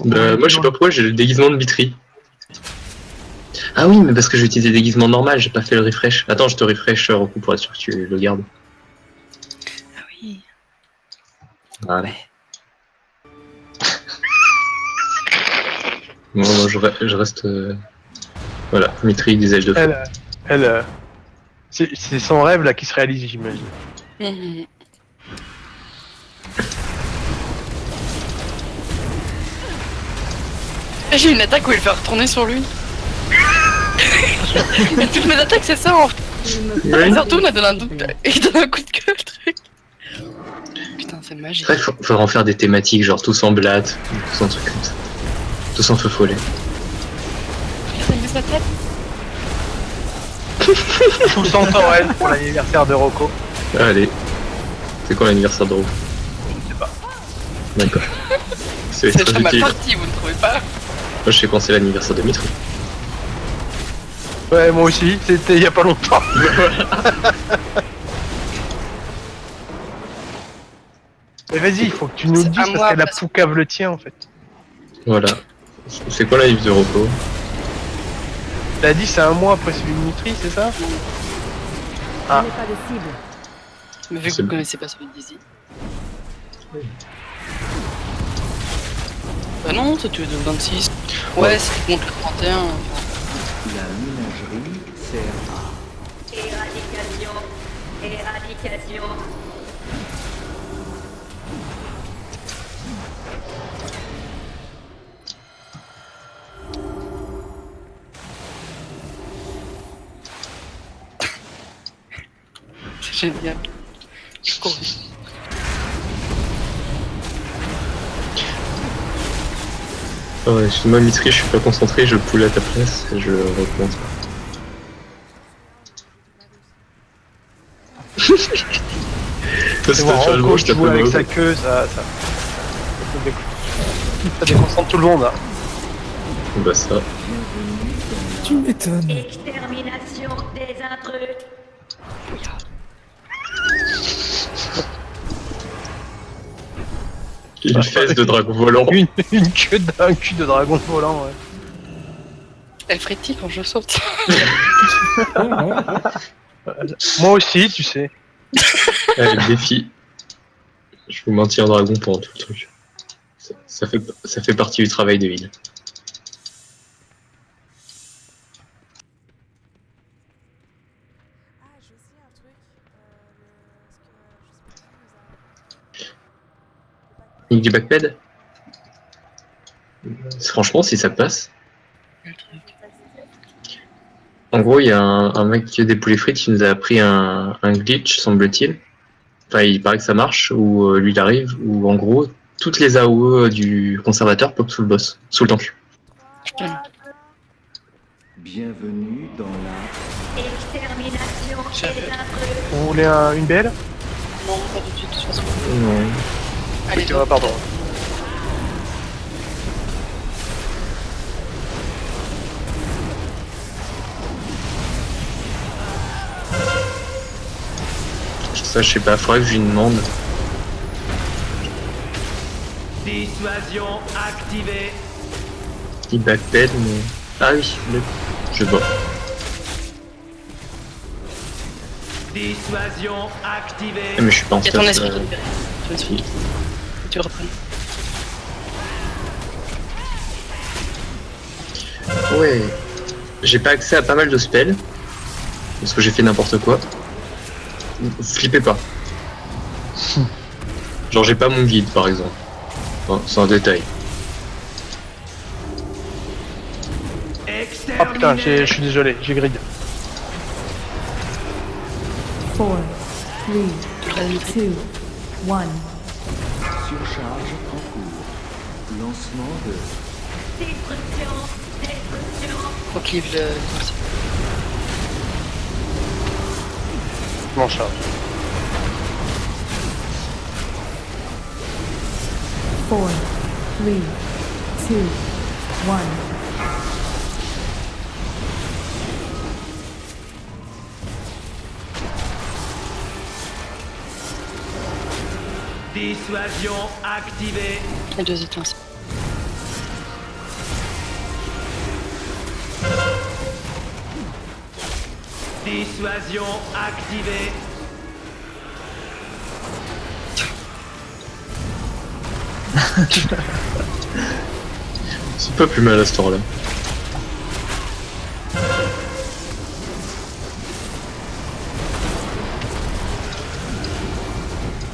Moi, je sais pas pourquoi j'ai le déguisement de Mitri. Ah oui, mais parce que j'ai utilisé le déguisement normal, j'ai pas fait le refresh. Attends, je te refresh Roku pour être sûr que tu le gardes. Ah oui. Voilà. Moi, je reste. Voilà, Mitri, des ailes de feu. C'est son rêve là qui se réalise, j'imagine. Mhm. J'ai une attaque où il fait retourner sur lui. Toutes mes attaques, c'est ça en fait. Il retourne, il donne un coup de gueule, le truc. Putain, c'est magique. Il faudra en faire des thématiques, genre tous en blatte, tous en trucs comme ça. Tous en feu follet. Regardez sa tête. Tous en Torrent pour l'anniversaire de Rocco. Allez. C'est quand l'anniversaire de Roku? Je sais pas. D'accord. C'est C'est très très mal utile. parti, vous ne trouvez pas? Moi, je sais quand c'est l'anniversaire de Mitri. Ouais, moi aussi, c'était il y a pas longtemps. Mais vas-y, il faut que tu nous le C'est dises à parce moi, qu'elle a parce- poucave le tien en fait. Voilà. C'est quoi la livre de Roku? T'as dit c'est un mois après celui de Mitri, c'est ça? Ah. Je n'ai pas de cible. Mais vu que C'est vous bon. connaissez pas celui de Dizzy. Bah non, c'est tué de 26. Ouais, c'est contre le 31. Enfin, La ménagerie sert à Éradication. Éradication. c'est génial. Je cours. Ah ouais, excuse-moi Mitri, je suis pas concentré, je poule à ta place et je recommence pas. C'est bon, Rocco qui joue avec sa queue, ça déconcentre tout le monde. Hein. Bah ça. Tu m'étonnes. Extermination des intrus. Une fesse de dragon volant. Une queue d'un cul de dragon volant, ouais. Elle frétille quand je saute. Moi aussi, tu sais. Allez, défi. Je vous maintiens un dragon pendant tout le truc. Ça fait partie du travail de ville. Ah, je sais un truc. Je sais pas qui nous a. Nique du backpad. Franchement, si ça passe. En gros, il y a un mec qui a des poulets frites qui nous a appris un glitch, semble-t-il. Enfin, il paraît que ça marche, où lui il arrive, où en gros, toutes les AOE du conservateur pop sous le boss, sous le tank. Putain. bienvenue dans la Extermination J'avais- des intrus. Vous voulez une belle? Non, pas tout de suite, de toute façon. Non. Allez, Ah, pardon. Ça, je sais pas, faudrait que je lui demande. Dissuasion activée. Il backped, mais. Ah oui, je sais pas. Dissuasion activée. Ah, mais je suis pas en Il y a ton stats, esprit qui libère. Ton esprit. Faut que tu reprennes. Ouais. J'ai pas accès à pas mal de spells. Parce que j'ai fait n'importe quoi. Flippez pas. Genre j'ai pas mon guide par exemple. Bon, c'est un détail. Ah putain, je suis désolé, j'ai grid. 4, 3, Tu le résines. 2, 1. surcharge en cours. Lancement de Destruction. Destruction. Faut qu'il livre le. Je m'en charge. 4, 3, 2, 1. Dissuasion activée. Les deux étincelles. Dissuasion activée. C'est pas plus mal à ce tour-là.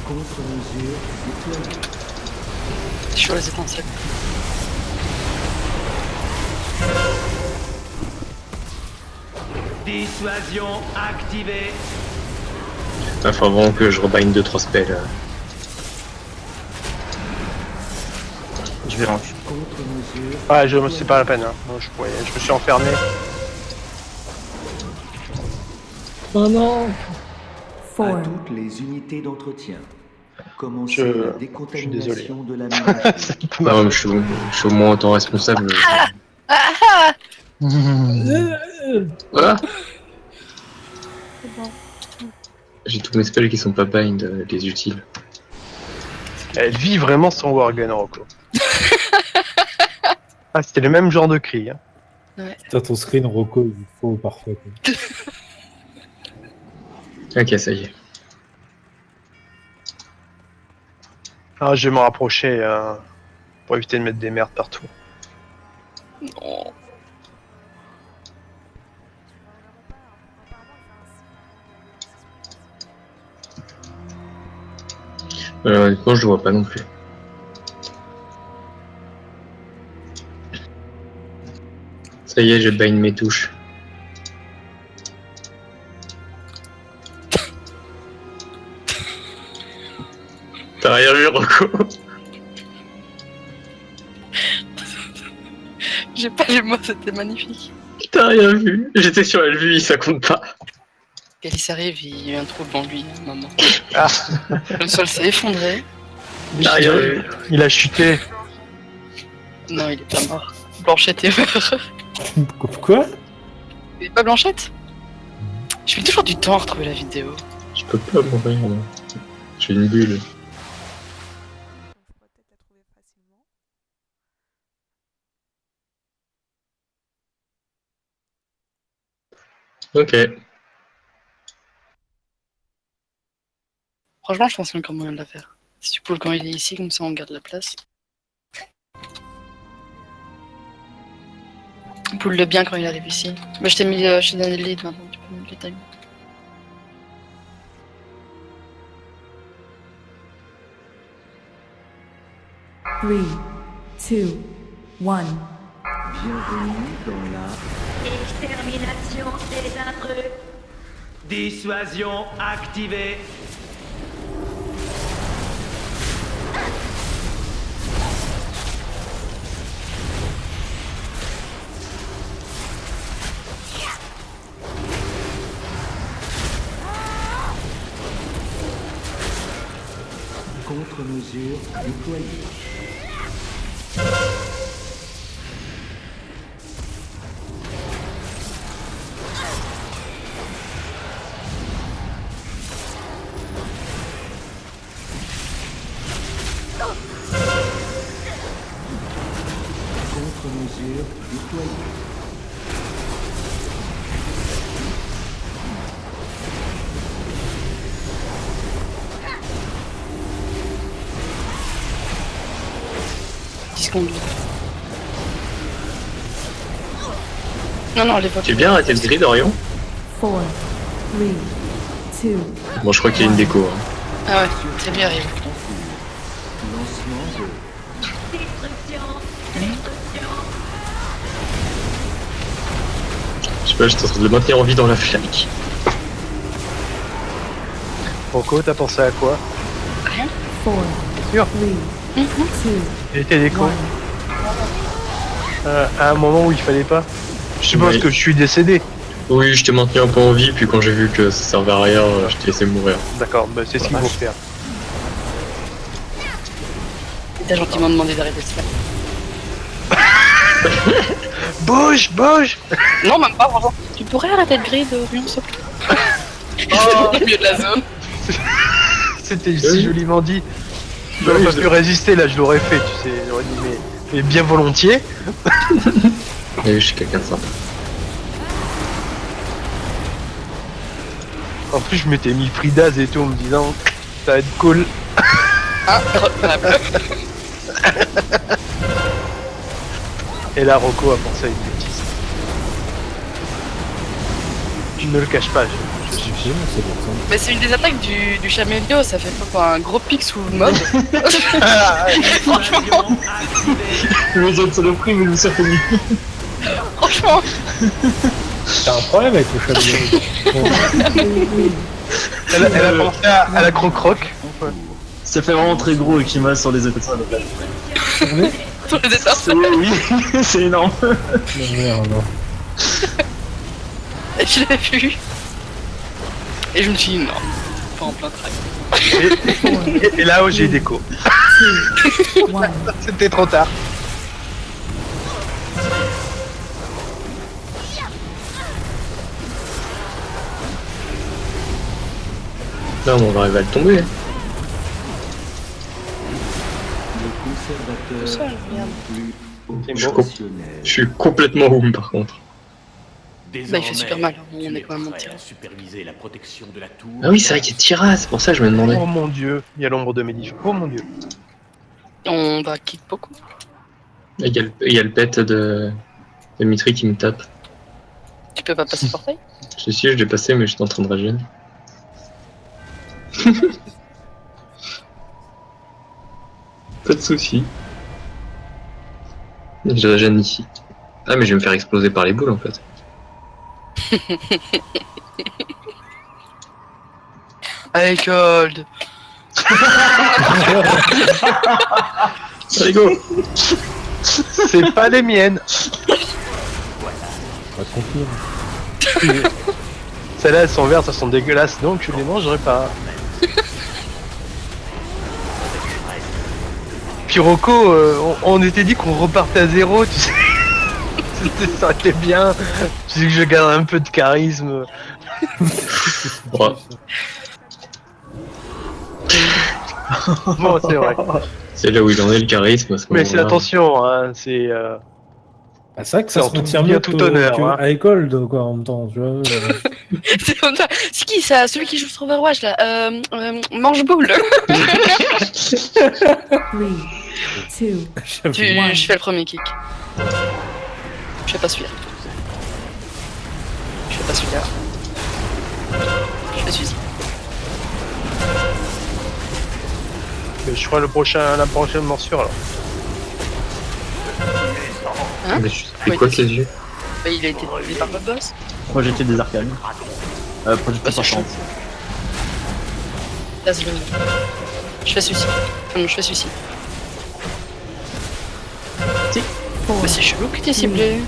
Contre-mesure déployée. Sur les étincelles. Dissuasion activée. Il faut vraiment que je rebind 2-3 spells. Je vais range. Contre-mesure. Ouais, c'est pas la peine. Hein. Moi, je me suis enfermé. Oh non! À 4, toutes les unités d'entretien. Commencez Je- la je suis décontamination de la ménagerie. Non, mais je suis au moins autant responsable. Voilà. J'ai tous mes spells qui sont pas bind, les utiles. Elle vit vraiment son Worgen, Rocco. Ah, c'était le même genre de cri. Hein. Putain, ton screen, Rocco, il faut parfait. Quoi. Ok, ça y est. Ah, je vais m'en rapprocher pour éviter de mettre des merdes partout. Non. Honnêtement, je le vois pas non plus. Ça y est, j'ai bind mes touches. T'as rien vu, Rocco? J'ai pas les mots, c'était magnifique. T'as rien vu? J'étais sur LVI, ça compte pas. Alice arrive, il y a un trou devant lui, maman. Ah, Le sol s'est effondré. T'as rien vu? il a chuté. Non, il est pas mort. Blanchette est morte. Quoi? Il est pas Blanchette? Je mets toujours du temps à retrouver la vidéo. Je peux pas mourir, moi. J'ai une bulle. Ok. Franchement, je pense qu'il y a encore moyen de la faire. Si tu peux, quand il est ici, comme ça on garde la place. Poule le bien quand il arrive ici. Bah, je t'ai mis, je t'ai donné le lead maintenant, tu peux mettre le time. Three, two, one. Bienvenue dans la Extermination des intrus. Dissuasion activée. contre-mesure déployée. Contre-mesure déployée. Non, non, les pas. J'ai bien arrêté le grid, Orion. 4, 3, 2, Bon, je crois qu'il y a une déco. Hein. Ah ouais, c'est bien arrivé. Lancement de Destruction. Destruction. Je sais pas, j'étais en train de le maintenir en vie dans la flaque. Rocco, t'as pensé à quoi? 4, Sûr 3, 2, Il était déco. 1. À un moment où il fallait pas. Je suppose Oui. que je suis décédé. Oui, je t'ai maintenu un peu en vie, puis quand j'ai vu que ça servait à rien, je t'ai laissé mourir. D'accord, bah c'est ce qu'il faut faire. Il t'a gentiment demandé d'arrêter de se faire. Bouge, bouge. Non, même pas, franchement. Tu pourrais arrêter le grid, Orion, s'il te plaît. Au milieu de la zone. C'était Oui. si joliment dit. Bah J'aurais oui, pas je- pu résister, là je l'aurais fait, tu sais. J'aurais dit, mais bien volontiers. Et je suis quelqu'un de sympa. En plus, je m'étais mis Fridaz et tout en me disant ça va être cool. Incroyable. Et là, Rocco a pensé à une bêtise. Je ne le cache pas. C'est bon, c'est bon. Mais c'est une des attaques du Chamélio, ça fait quoi, un gros pic sous le mob. Franchement, Évasion activée. Les autres saloperies, mais je me suis reconnu. franchement. T'as un problème avec le chablis. Bon, Elle a pensé à la croc-croc. Ça fait vraiment très gros Ekima sur les autres de la plage. Sur les dessins, Oui, c'est énorme. non, merde, non. je l'ai vu. Et je me suis dit non, pas en plein track. Et là, j'ai déco. 2, 1. C'était trop tard. Là, on va arriver à le tomber. Le Tout seul, conservateur merde. plus C'est Je bon. opérationnel. Je suis complètement home par contre. Bah, il fait super mal, on est quand même prêt tiré. à superviser la protection de la tour. Ah oui, c'est vrai qu'il y a Tira, c'est pour ça que je me demandais. Oh mon dieu, il y a l'ombre de Médivh. Oh mon dieu. On va kick beaucoup. Il y a le pet de Mitri qui me tape. Tu peux pas passer le portail? Je suis je l'ai passé, mais j'étais en train de régénérer. Pas de soucis. Je régène ici. Ah, mais je vais me faire exploser par les boules en fait. Allez, Cold. Allez, go! C'est pas les miennes. On va contenir. Celles-là, elles sont vertes, elles sont dégueulasses, donc je les mangerai pas. Puis Rocco, on était dit qu'on repartait à zéro, tu sais. Ça aurait été bien. Tu sais que je garde un peu de charisme. Ouais. Bon, c'est vrai. C'est là où il en est le charisme. à ce Mais c'est moment-là. attention, hein, c'est... Bah, c'est vrai que ça C'est se en retient tout mieux bien, tout honneur, hein. à l'école, quoi, en même temps, tu vois. C'est comme ça. C'est qui ça? Celui qui joue sur Overwatch là? Mange-boule. 3, 2, Je fais le premier kick. Je fais pas celui-là. Je fais pas celui-là. Je fais celui-ci. Je ferai la prochaine morsure, alors. Hein? Mais je sais quoi ces yeux? Bah, il a été tué par le boss. Projeté des arcanes. Projeté c'est par chaud. chance. Laisse-le. Je fais celui-ci. Non, je fais celui-ci. Bah, c'est chelou que t'es ciblé.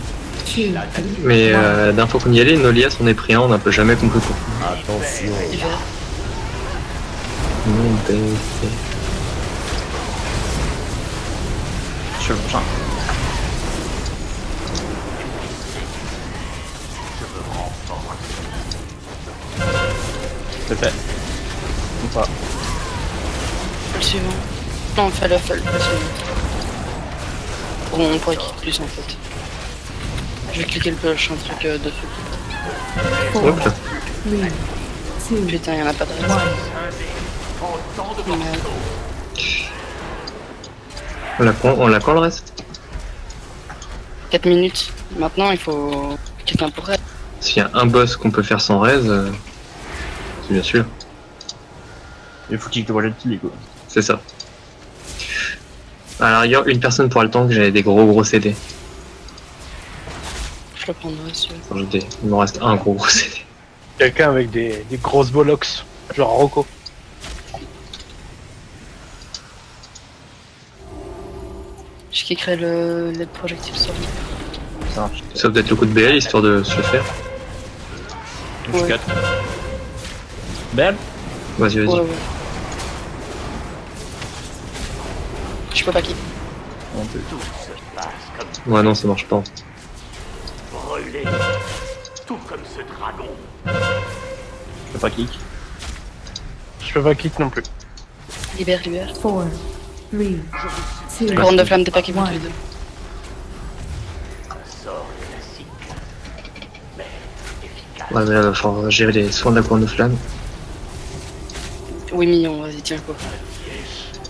2, Mais la dernière fois qu'on y allait, Nolia s'en est pris un, on n'a pas jamais compris pourquoi. Hiver. Non, Je suis le prochain. C'est fait. Ou pas. Le suivant. Non, fais le suivant. Bon, on pourrait cliquer plus en fait. Je vais cliquer le prochain truc dessus. 4, hop là. 3, 2, Putain, y'en a pas de 1. reste. On l'a quand le reste? 4 minutes. Maintenant, il faut quelqu'un pour elle. S'il y a un boss qu'on peut faire sans raise, c'est bien sûr. Il faut qu'il te projette dessus, quoi. C'est ça. À la rigueur, une personne pour le tank, j'avais des gros CD. Je le prendrai celui-là. Enfin, il me reste un gros CD. Quelqu'un avec des grosses bollocks, genre Rocco. Je kickerai les projectiles sur lui. Ça marche. Sauf peut-être le coup de BL, histoire de se le faire. Touche Ouais. 4. Belle. Vas-y, vas-y. Ouais, ouais. Je peux pas kick. On peut. Ouais, non, ça marche pas. Brûlé. Tout comme ce dragon. Je peux pas kick. Je peux pas kick non plus. Libère. 4, 3, 2, Couronne de flamme, t'es pas qui pour tous les deux. Un sort classique, mais efficace. Ouais, mais là, il va falloir gérer les soins de la couronne de flamme. Oui, mignon, vas-y, tiens quoi.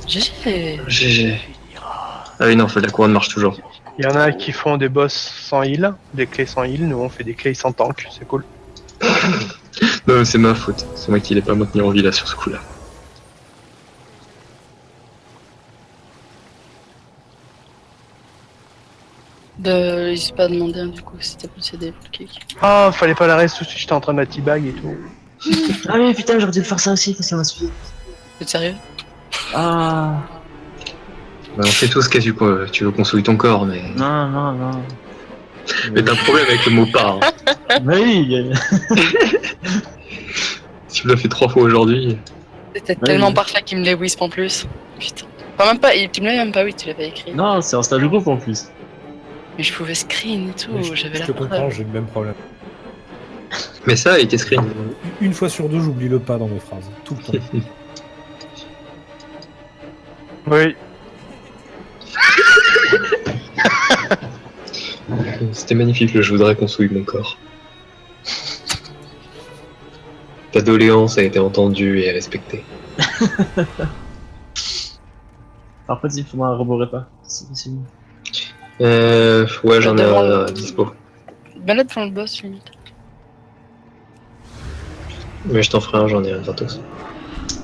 GG. GG. Ah oui, non, en fait, la couronne marche toujours. Il y en a qui font des boss sans heal, des clés sans heal, nous on fait des clés sans tank, c'est cool. Non, c'est ma faute. C'est moi qui l'ai pas maintenu en vie là sur ce coup-là. N'hésite pas à demander du coup si t'as possédé pour le cake. Ah, fallait pas l'arrêter tout de suite, j'étais en train de la teabag et tout. Ah oui, putain, j'aurais dû le faire ça aussi, parce que ça m'a suivi. T'es sérieux? Ah, Bah, on sait tous qu'est-ce que tu veux qu'on souille ton corps, mais. non, non, non. Mais t'as un problème avec le mot part. Hein. Mais oui, Tu me l'as fait 3 fois aujourd'hui. C'était tellement parfait qu'il me les whispe en plus. Putain. Enfin, même pas, tu me l'avais même pas, oui, tu l'avais écrit. non, c'est un stage de groupe en plus. Mais je pouvais screen et tout, Mais j'avais je la te comprends, preuve. j'ai le même problème. Mais ça a été screen. Une fois sur deux, j'oublie le pas dans mes phrases. Tout le temps. Oui. C'était magnifique le je voudrais qu'on souille mon corps. Ta doléance a été entendue et respectée. Par contre, il faudra un robot repas. C'est possible. Ouais, j'en ai un dispo. Balade devant le boss, limite. Mais je t'en ferai un, j'en ai un gratos.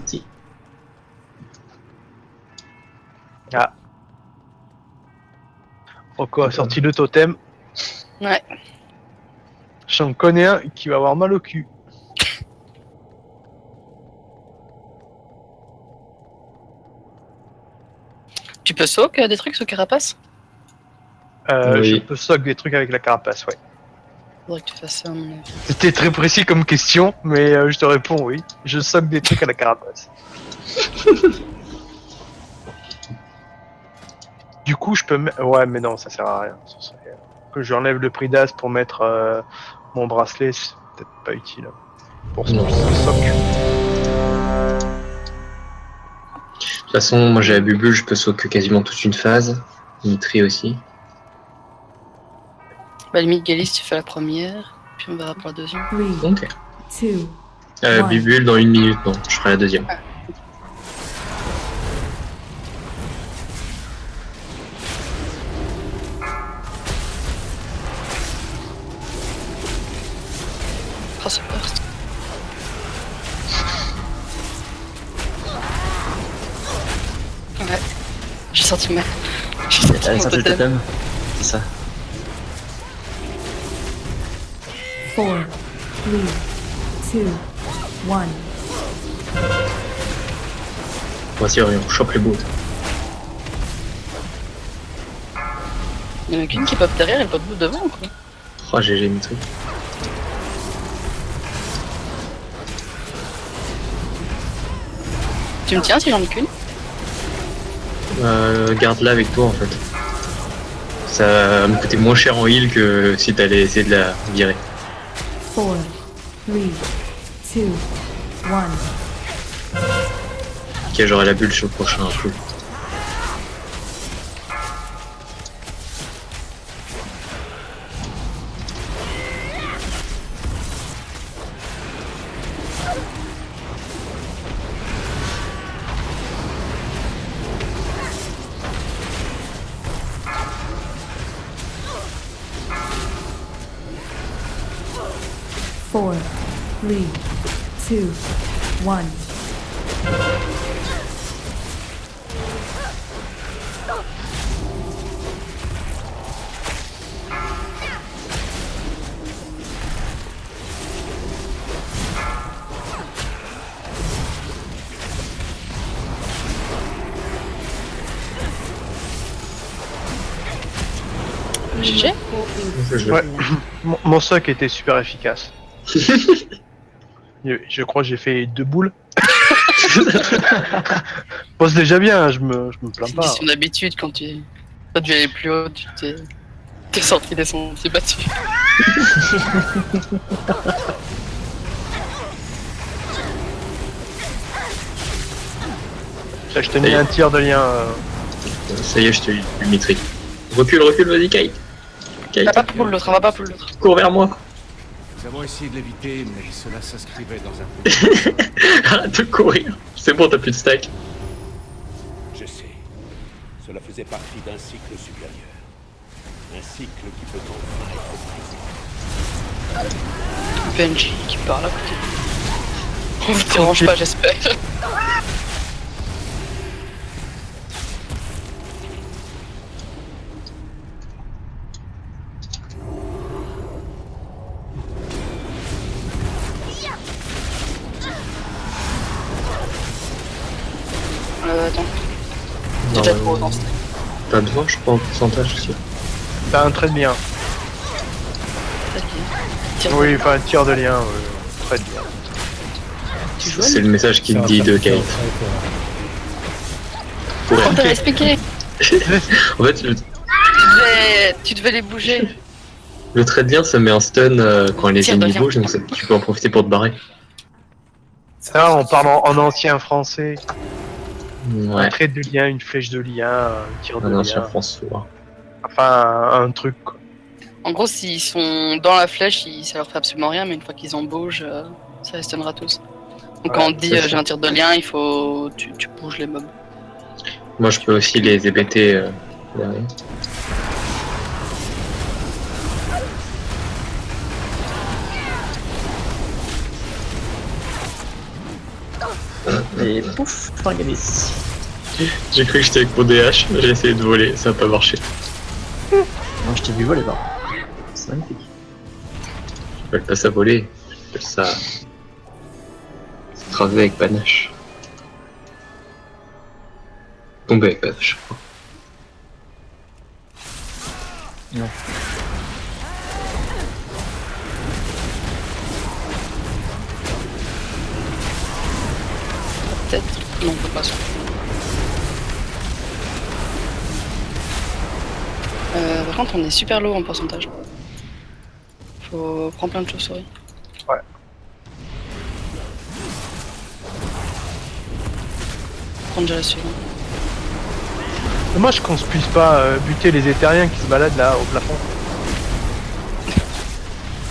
Si. Ah. Rocco a sorti le totem. Ouais. J'en connais un qui va avoir mal au cul. Tu peux soak des trucs sous carapace? Oui. Je peux sock des trucs avec la carapace, ouais. Faudrait que tu fasses ça, à mon avis. C'était très précis comme question, mais je te réponds oui. Je sock des trucs à la carapace. Du coup, je peux... Ouais, mais non, ça sert à rien. Ça serait... Que j'enlève le prix d'as pour mettre mon bracelet, c'est peut-être pas utile. Pour ce Non. sock. De toute façon, moi j'ai la bubule, je peux sauter quasiment toute une phase. Mitri aussi. Bah, limite, Galis, tu fais la première, puis on verra pour la deuxième. 3, Ok. 2, Ouais. Bubule dans 1 minute, non, je ferai la deuxième. Oh, c'est burst. Ouais. J'ai senti mal. J'ai senti Allez, mon ça fait le totem. totem. C'est ça. 4, 3, 2, 1. Voici, on chope les bouts. Il y en a qu'une qui pop derrière et pas de devant, quoi. Oh, GG Mitri. Tu me tiens si j'en ai qu'une? Garde-la avec toi en fait. Ça va me coûter moins cher en heal que si t'allais essayer de la virer. 4, 3, 2, 1. Ok, j'aurai la bulle sur le prochain coup. Four, 3, 2, 1. GG. Ouais. Mon sock était super efficace. Je crois que j'ai fait 2 boules. Bon, c'est déjà bien, hein, je me plains C'est une pas. question d'habitude quand tu. Toi, tu allais plus haut, tu t'es sorti des sentiers battus. Je te mis un tir de lien. Ça y est, je te Mitri. Recule, recule, vas-y, Kate. On va pas pour l'autre, on va pas pour l'autre. Cours vers moi. Nous avons essayé de l'éviter, mais cela s'inscrivait dans un... Arrête de courir. C'est bon, t'as plus de stack. Je sais. Cela faisait partie d'un cycle supérieur. Un cycle qui peut enfin être brisé. Benji qui parle à côté. On vous dérange pas, j'espère. Attends. T'es déjà trop dans ce truc. T'as besoin, je crois, en pourcentage aussi. T'as un trait de lien. Tire Oui, enfin un tir de lien, très bien. Tu joues C'est le message qui te dit de Kate. Oh, t'avais expliqué. En fait, Tu devais les bouger. le trait de lien, ça met un stun quand les Tire de ennemis lien. bougent, donc tu peux en profiter pour te barrer. Ça, on parle en ancien français. Ouais, Un trait de lien, une flèche de lien, un tir de un ancien lien. François. Enfin, un truc, quoi. En gros, s'ils sont dans la flèche, ça leur fait absolument rien, mais une fois qu'ils en bougent, ça les stunnera tous. Donc quand on te dit c'est ça. j'ai un tir de lien, il faut. Tu bouges les mobs. Moi, je peux aussi les hébéter derrière. Et pouf, regardez. J'ai cru que j'étais avec mon DH, j'ai essayé de voler, ça n'a pas marché. Moi je t'ai vu voler là. C'est magnifique. J'appelle pas ça voler, j'appelle ça traver avec panache. Tomber avec panache, je crois. Non. Peut-être. Non, on peut pas ça. Par contre, on est super low en pourcentage. Faut prendre plein de chauves-souris. Ouais. Prendre déjà la suivante. Dommage qu'on se puisse pas buter les éthériens qui se baladent là au plafond.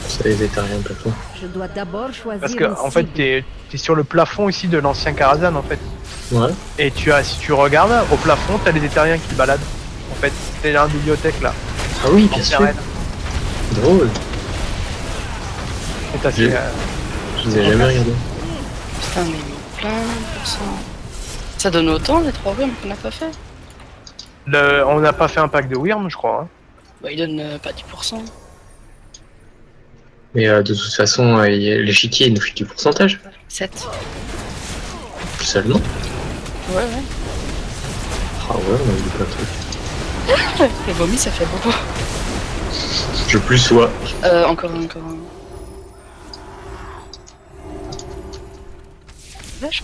Ça les éthériens le plafond. Je dois d'abord choisir Parce que une en fait cible. t'es sur le plafond ici de l'ancien Karazhan en fait. Ouais. Et si tu regardes au plafond, t'as les éthériens qui se baladent. En fait, c'est la bibliothèque là. Ah oui, bien En sûr. arène. Drôle. C'est assez. J'ai- Je les ai jamais regardés. Putain, mais plein de pourcents. Ça donne autant les 3 runes qu'on n'a pas fait. On n'a pas fait un pack de Wyrm, je crois. Hein. Bah, il donne pas 10%. Mais de toute façon, l'échiquier il nous fait du pourcentage. 7. Seulement. Ouais, ouais. Ah ouais, on a eu plein de trucs. Le vomi, ça fait beaucoup. Je plus sois. Encore un. Vache.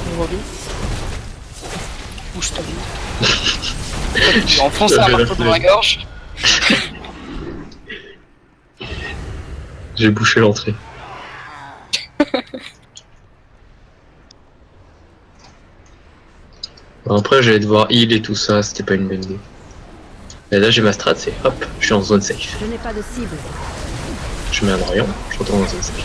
Le vomi. Bouge ton. Tu enfonces un marteau dans la gorge. J'ai bouché l'entrée. Bon, après, j'allais devoir heal et tout ça, c'était pas une bonne idée. Et là, j'ai ma strat, c'est hop, je suis en zone safe. Je n'ai pas de cible. Je mets un Orion, je retourne en zone safe.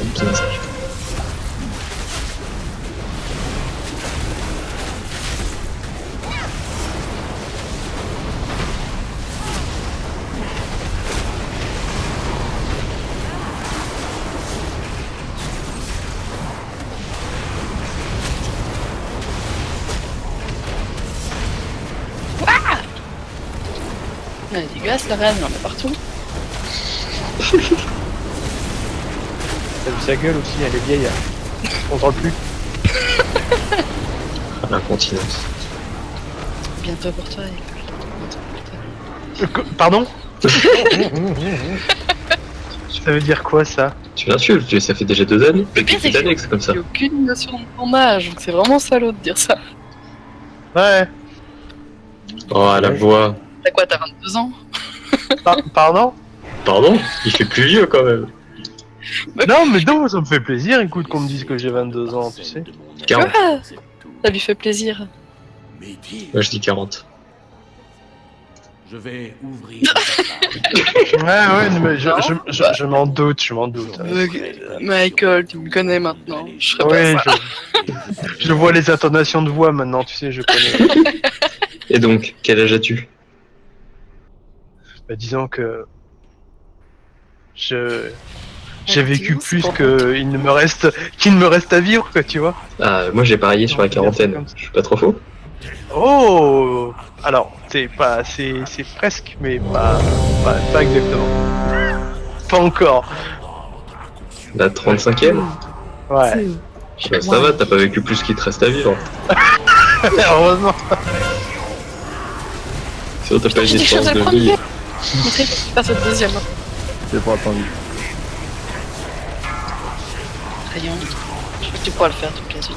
Hop, zone safe. Elle est dégueulasse la reine, il y en a partout. T'as vu sa gueule aussi, elle est vieille. On contrôle plus. L'incontinence. Bientôt pour toi. Pardon. Ça veut dire quoi ça? Tu l'insultes, ça fait déjà 2 années. Le pire, c'est Quelques années que c'est comme ça. J'ai aucune notion de ton âge, donc c'est vraiment salaud de dire ça. Ouais. Oh, la voix. T'as quoi, t'as 22 ans? Pardon? Pardon? Il fait plus vieux quand même. Non, mais non, ça me fait plaisir, écoute, qu'on me dise que j'ai 22 ans, tu sais. 40. Ah, ça lui fait plaisir. Médire, Moi je dis 40. je vais ouvrir. Ouais, mais je m'en doute, je m'en doute. Michael, tu me connais maintenant. Je serais Oui, pas ça. je vois les intonations de voix maintenant, tu sais, je connais. Et donc, quel âge as-tu? Bah, disons que j'ai vécu plus qu'il ne me reste à vivre, quoi, tu vois. Ah, moi j'ai parié sur la quarantaine. Je suis pas trop faux. Oh, alors c'est presque, mais pas exactement. Pas encore. La 35e? Ouais. Two. Ça va, t'as pas vécu plus qu'il te reste à vivre. Heureusement. Sinon t'as pas J'ai une des choses espérance à de prendre. vie. Montrer pas cette deuxième. C'est pas attendu. Rayon. Je crois que tu pourras le faire toute la suite.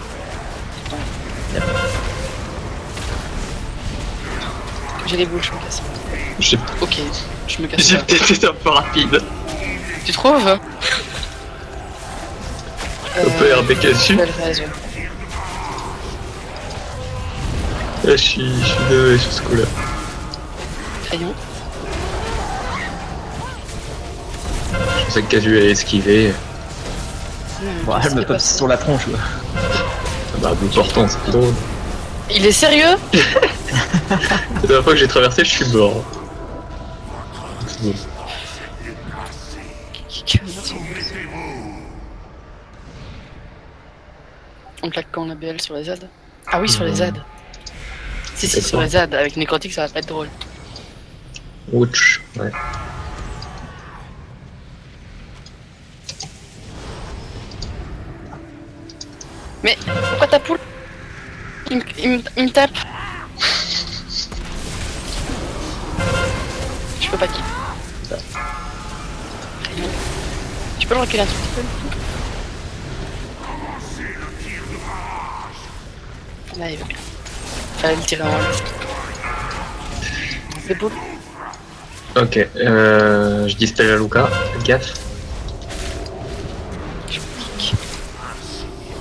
J'ai les boules, je me casse. J'ai Ok, je me casse. j'ai Pas. peut-être été un peu rapide. Tu trouves Un peu RB casu. Belle raison. Je suis désolé sur ce coup-là. Rayon. Je pensais que Casu allait esquiver. Bon, elle me tape sur la tronche. Quoi. Ah bah, bout portant, c'est plus drôle. Il est sérieux? La dernière fois que j'ai traversé, je suis mort. C'est bon. On claque quand la BL sur les ZAD? Ah oui, sur les ZAD. Si, sur les ZAD. Avec Nécrotique, ça va pas être drôle. Ouch. Ouais. Mais pourquoi ta poule il me tape. Je peux pas quitter. Tu peux le reculer un tout petit peu? Là, il va bien. Fallait le tirer en haut. C'est beau. Ok, je dispelle à Luca, faites gaffe. Je pique.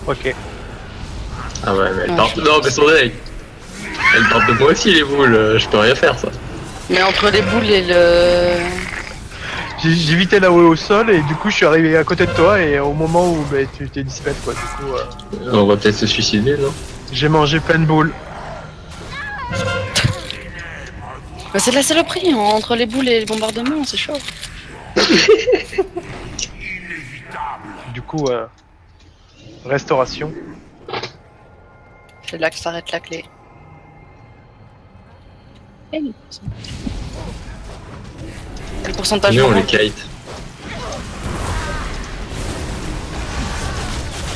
Ok. Ah ouais, mais elle Ouais, part. Non, mais son œil. Elle part de moi aussi, les boules, je peux rien faire ça. Mais entre les boules et le... J'ai évité la au sol et du coup je suis arrivé à côté de toi et au moment où bah, tu t'es dispel quoi, du coup On va peut-être se suicider, non? j'ai mangé plein de boules. Bah, c'est de la saloperie, hein. Entre les boules et les bombardements, c'est chaud. Du coup restauration. C'est là que s'arrête la clé. Hey, le pourcentage Viens, on pour les moi. kite.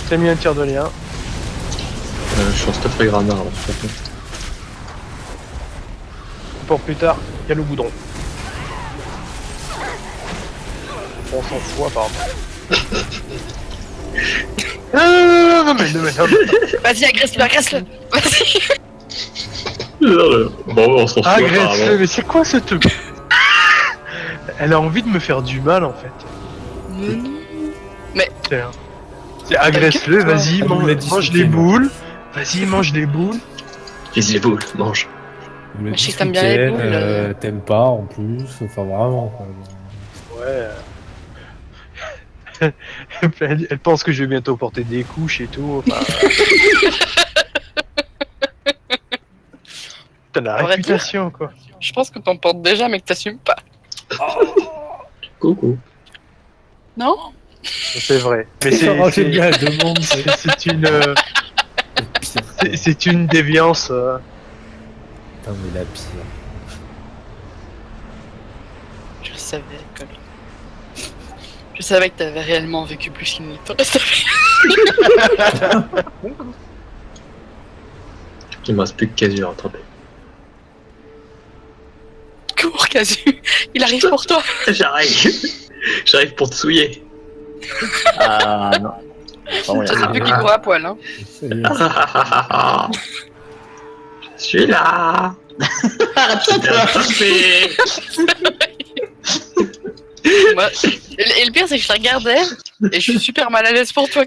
J'ai mis un tir de lien. Je pense pas très granard là, de toute façon. Pour plus tard, il y a le goudron. On s'en fout apparemment. Non mais Vas-y, agresse-le, agresse-le. Vas-y. Bon, on s'en fout agresse-le, apparemment. mais c'est quoi ce truc? Elle a envie de me faire du mal en fait. Tiens. C'est agresse-le, vas-y, Elle nous l'a mange dit, les ce boules. Vas-y, mange les boules. Vise les boules, mange. Il me Mais je sais dit que t'aimes bien les week-end, boules, t'aimes pas en plus, enfin vraiment. Quoi. Ouais. Elle pense que je vais bientôt porter des couches et tout. Enfin... T'as la On va réputation quoi. Je pense que t'en portes déjà, mais que t'assumes pas. Coucou. Non? C'est vrai. Mais Oh, j'aime bien c'est la demande, c'est une c'est une déviance. Putain, mais la pire. Je le savais, Cole. Je savais que t'avais réellement vécu plus qu'il ne te reste à faire. Il me reste plus que Casu à rattraper. Cours, Casu. Il arrive pour toi. J'arrive. J'arrive pour te souiller. Ah non. Bon, Je sais plus qui court à poil, hein. Je suis là. Arrête J'ai attrapé. Moi, et le pire, c'est que je la regardais et je suis super mal à l'aise pour toi.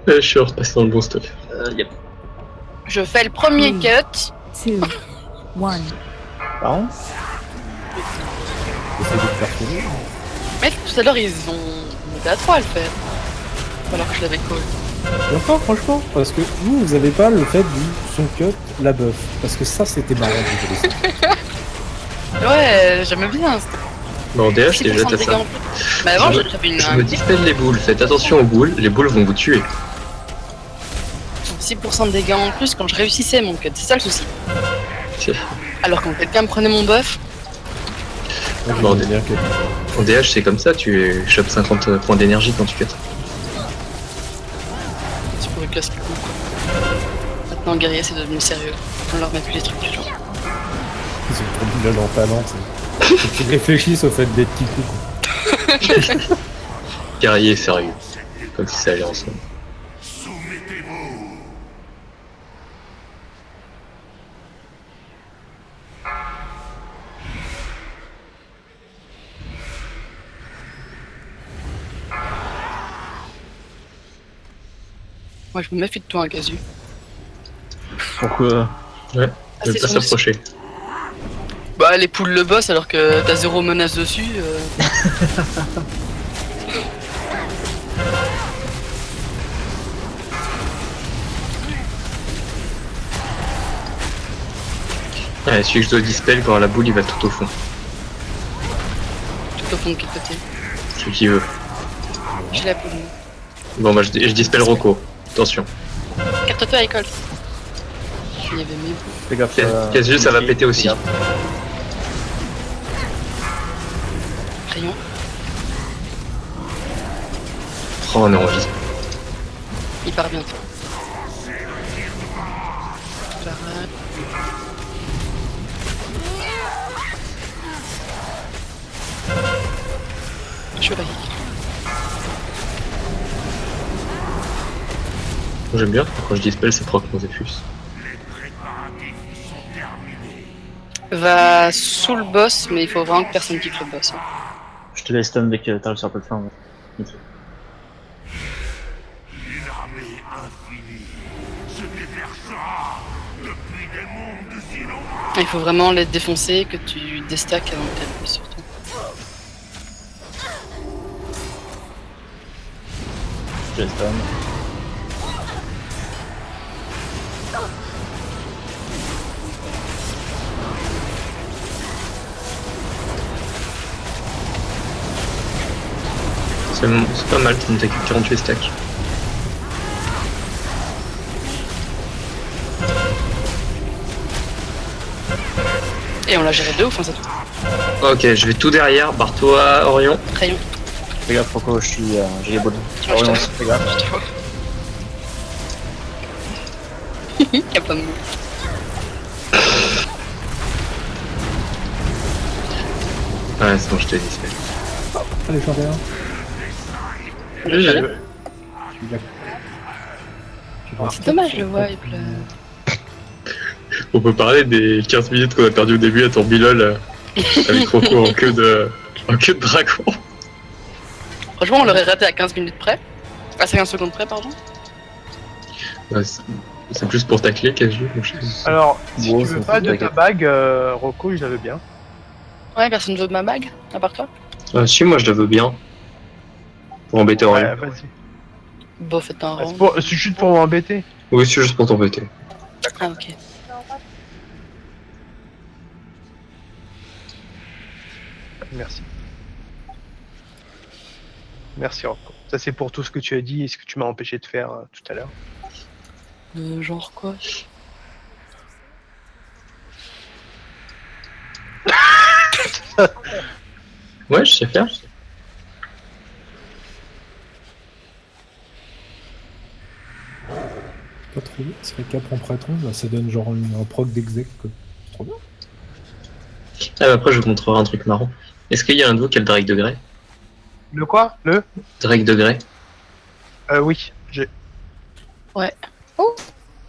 Je suis repassé dans le bon stuff. Yep. Je fais le premier cut. 2, 1. Pardon J'essaie de te faire tourner. Mec, tout à l'heure, ils ont été à 3 à le faire. Alors que je l'avais call. Et encore, franchement, parce que vous avez pas le fait du son cut, la buff. Parce que ça, c'était marrant de jouer ça. Ouais, j'aime bien. Bon, en DH, c'est déjà 6% de t'as dégâts ça. en plus. Bah avant, Je j'avais une Je me dispelle les boules, faites attention aux boules, les boules vont vous tuer. 6% de dégâts en plus quand je réussissais mon cut, c'est ça le souci. C'est- Alors quand quelqu'un me prenait mon buff, Moi, Bon, j'aime bien que... En DH, c'est comme ça, tu chopes 50 points d'énergie quand tu cut. c'est pour une classe qui coupe. Maintenant, guerrier, c'est devenu sérieux. On leur met plus les trucs du genre. Ils ont trop du en talent, tu sais. Faut qu'ils réfléchissent au fait d'être petits coups, quoi. Guerrier sérieux. Comme si ça allait ensemble. Moi, je me méfie de toi, hein, Casu. Pourquoi? Ouais, Ah, ne c'est pas son s'approcher. Bah, les poules le boss alors que t'as 0 menace dessus. Ouais, celui que je dois dispel quand la boule il va tout au fond. Tout au fond de quel côté. Celui qui veut. J'ai la poule. Bon bah je dispel Rocco. Attention. Carte-toi, école. Il y avait mes boules. Fais gaffe. Casu ça va péter aussi. Crayon. Oh on est en vie. Il part bientôt. Parade. Chevalier. J'aime bien quand je dispel ça proc mon Zephyr. Va sous le boss, mais il faut vraiment que personne quitte le boss. Hein. Je te laisse stun dès que t'arrives sur la plateforme. Il faut vraiment les défoncer, que tu déstacks avant que tu le surtout. Je te laisse stun. C'est pas mal, t'as 48 stacks. Et on l'a géré de ouf, hein, c'est tout. Ok, je vais tout derrière, barre-toi Orion. Crayon. Fais gaffe, pourquoi j'ai les bonnes. Ouais, je te- Fais gaffe. Je te vois. Y'a pas de mots. Ouais c'est bon je te dispel. Allez, champion. GG. C'est dommage le wipe là. On peut parler des 15 minutes qu'on a perdu au début à Tourbilol avec Rocco en queue de dragon. Franchement, on l'aurait raté à 15 minutes près. À 50 secondes près, pardon. Ouais, c'est plus pour tacler Casu. Alors, si Bon, tu veux ça, pas c'est de ta baguette. bague, Rocco, je la veux bien. Ouais, personne veut de ma bague, à part toi. Si moi je le veux bien. Pour embêter Ouais, Orion. vas-y. Bon, faites un rang. C'est juste pour m'embêter. Oui c'est juste pour t'embêter. Ah, ok. Merci. Merci Rocco. Ça c'est pour tout ce que tu as dit et ce que tu m'as empêché de faire tout à l'heure. Genre quoi? Ouais je sais faire. Pas trop bien. C'est cap en prêtron, là, ça donne genre un proc d'exec, quoi. C'est trop bien. Ah bah après je vous montrerai un truc marrant. Est-ce qu'il y a un de vous qui a le Drake de Grey? Le quoi? Le Drake de Grey? Oui, j'ai. Ouais. Oh.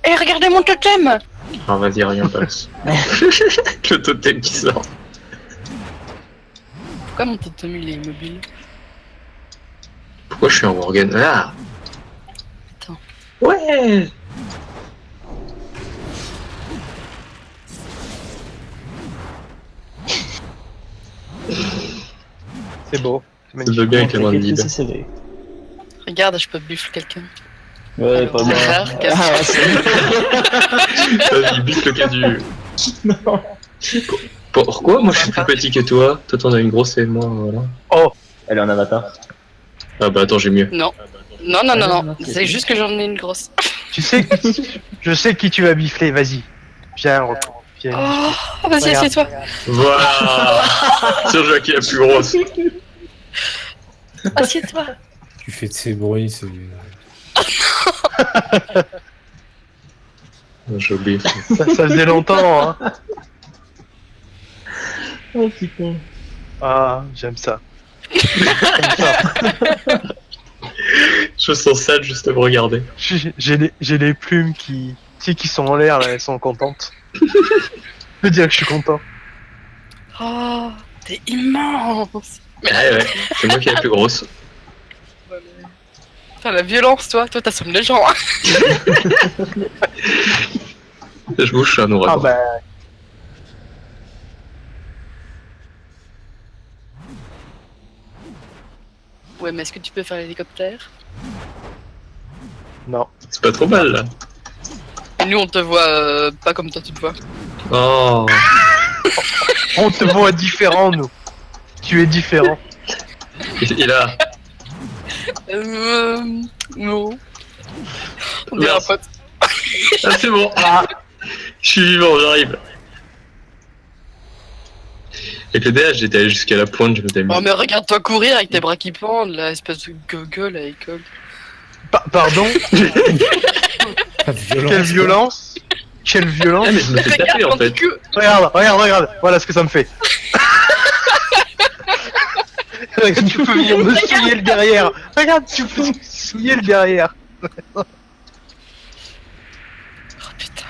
Et regardez mon totem. Alors vas-y, rien passe. Le totem qui sort. Pourquoi mon totem il est immobile? Pourquoi je suis en Worgen? Ah. Attends. Ouais. C'est beau. C'est Ça magnifique. va bien avec la main de lead. CV. Regarde, je peux buffle quelqu'un. Ouais, pas moi. Rare, Ah, c'est Vas-y, bute le cas du... Pourquoi moi je suis plus petit que toi? Toi t'en as une grosse et moi voilà. Elle est en avatar. Ah bah attends, j'ai mieux. Non. Non, non, non, non. C'est juste que j'en ai une grosse. Tu sais, je sais qui tu vas bifler, vas-y. Viens, viens. Oh, vas-y, Regarde. assieds-toi. Voilà. Sur Jacques est la plus grosse. Assieds-toi. Tu fais de ces bruits, c'est... J'ai oublié. Ça faisait longtemps, hein. Oh putain. Ah, j'aime ça. Je me sens sale juste à me regarder. J'ai les plumes qui, tu sais, qui sont en l'air, là, elles sont contentes. Je peux dire que je suis content. Oh, t'es immense. Ouais, c'est moi qui est la plus grosse. T'as la violence, toi. Toi, t'assommes les gens. Hein. Je bouge, je suis un Ah ouragan. bah, Ouais, mais est-ce que tu peux faire l'hélicoptère? non. C'est pas trop mal là. Et nous, on te voit pas comme toi, tu te vois. Oh. On te voit différent, nous. Tu es différent. Et là, Non. On dirait un Merci. pote. ah c'est bon. Ah. Je suis vivant, j'arrive. Avec le DH, j'étais allé jusqu'à la pointe, je me suis mis. Oh, mais regarde-toi courir avec tes bras qui pendent, là, espèce de gogol à l'école. Pardon. Violence, Quelle violence. Quelle violence. Ah mais je me fais taper en fait. Regarde. Voilà ce que ça me fait. Regarde, tu peux venir me souiller le derrière. Regarde, tu peux me souiller le derrière. Oh putain,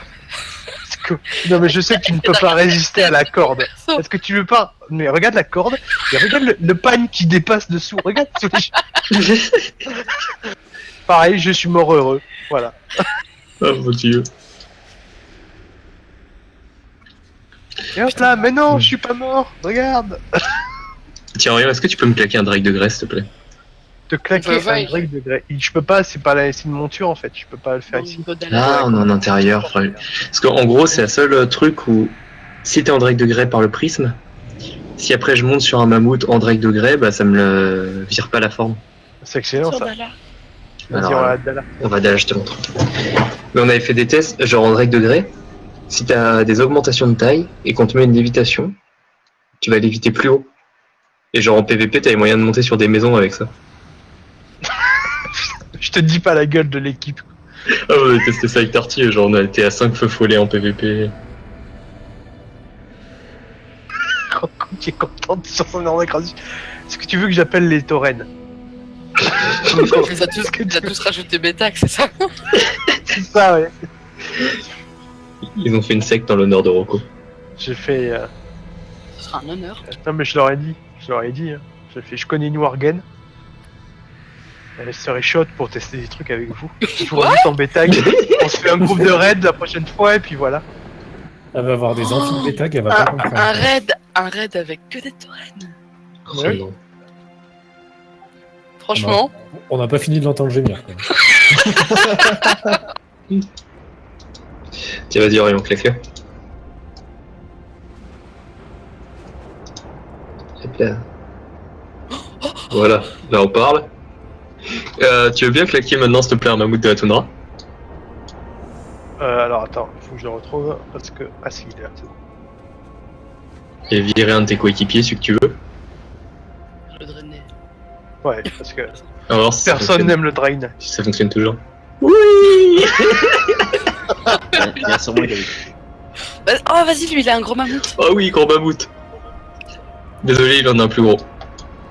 Non mais je sais que tu ne peux pas résister à la corde. perso. Est-ce que tu veux pas? Mais regarde la corde. Et regarde le pagne qui dépasse dessous. Regarde sous les... Pareil, je suis mort heureux. Voilà. Oh mon dieu. Et hop là, mais non, je suis pas mort. Regarde. Tiens, Orion, est-ce que tu peux me claquer un drake de graisse, s'il te plaît? Te claquer Bah, ouais. un break de grès. Je peux pas, c'est pas c'est une monture en fait. Je peux pas le faire ici. Ah, on est en intérieur. Parce qu'en gros, c'est la seule truc où si t'es en drake de grès par le prisme, si après je monte sur un mammouth en drake de grès, bah ça me le vire pas la forme. C'est excellent ça. Vas-y, Alors, on va à Dala. on va d'aller, je te montre. Mais on avait fait des tests, genre en drake de grès, si t'as des augmentations de taille et qu'on te met une lévitation, tu vas léviter plus haut. Et genre en PVP, t'avais moyen de monter sur des maisons avec ça. Je te dis pas la gueule de l'équipe. Ah, on a testé ça avec Tarty, genre on a été à 5 feux follets en PVP. Qui est contente sur son ordre d'écran. Est-ce que tu veux que j'appelle les taurennes? Les a tous rajouté Bétac, c'est ça? C'est ça, ouais. Ils ont fait une secte en l'honneur de Rocco. J'ai fait. Ce sera un honneur. Non, mais je leur ai dit. Hein. J'ai fait. Je connais une Worgen. Elle serait chaude pour tester des trucs avec vous. Je vous invite en bêta. On se fait un groupe de raid la prochaine fois et puis voilà. Elle va avoir des amphis de bêta qu'elle va pas comprendre. Un raid avec que des taurennes. Oh, Oui. non. Franchement, On n'a pas fini de l'entendre gémir. Quoi. Tiens, vas-y, Orion, claque-le. Hop là. Voilà, là on parle. Tu veux bien claquer maintenant, s'il te plaît, un mammouth de la toundra? Alors attends, faut que je le retrouve parce que. Ah si, il est là, c'est bon. Et virer un de tes coéquipiers, celui que tu veux. le drainer. Ouais, parce que On va voir si ça personne fonctionne. n'aime le drain. Si ça fonctionne toujours. Il y a sûrement une Oh, vas-y, lui, il a un gros mammouth. Oh oui, gros mammouth. Désolé, il en a un plus gros.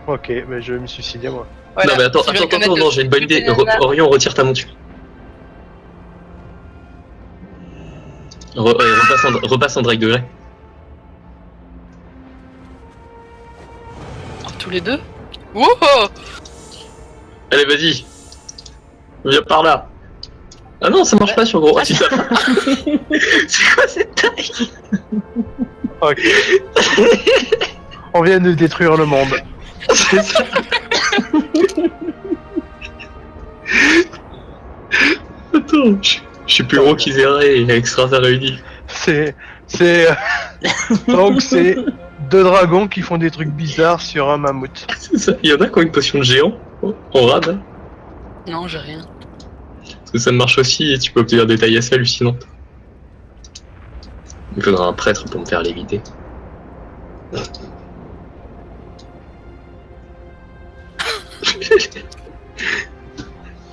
Ok, mais je vais me suicider moi. Voilà. Non mais attends, Tu veux reconnaître non, j'ai une bonne idée. le- Orion, retire ta monture. Repasse en Drake de Grey. Tous les deux. Wow. Allez, vas-y. Viens par là. Ah non, ça marche pas sur gros. Ah si, ça marche. C'est quoi cette taille? Ok. On vient de détruire le monde. C'est ça. Attends, je suis plus gros qu'Iséré et Extra réuni. Donc c'est deux dragons qui font des trucs bizarres sur un mammouth. C'est ça. Il y en a qui ont une potion de géant. On rade. Hein. Non, j'ai rien. Parce que ça marche aussi et tu peux obtenir des tailles assez hallucinantes. Il faudra un prêtre pour me faire léviter.